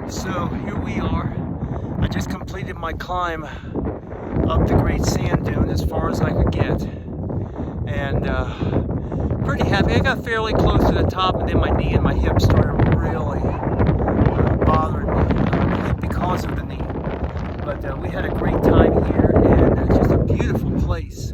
So here we are. I just completed my climb up the Great Sand Dune as far as I could get. And pretty happy. I got fairly close to the top, and then my knee and my hip started really bothering me because of the knee. But we had a great time here, and it's just a beautiful place.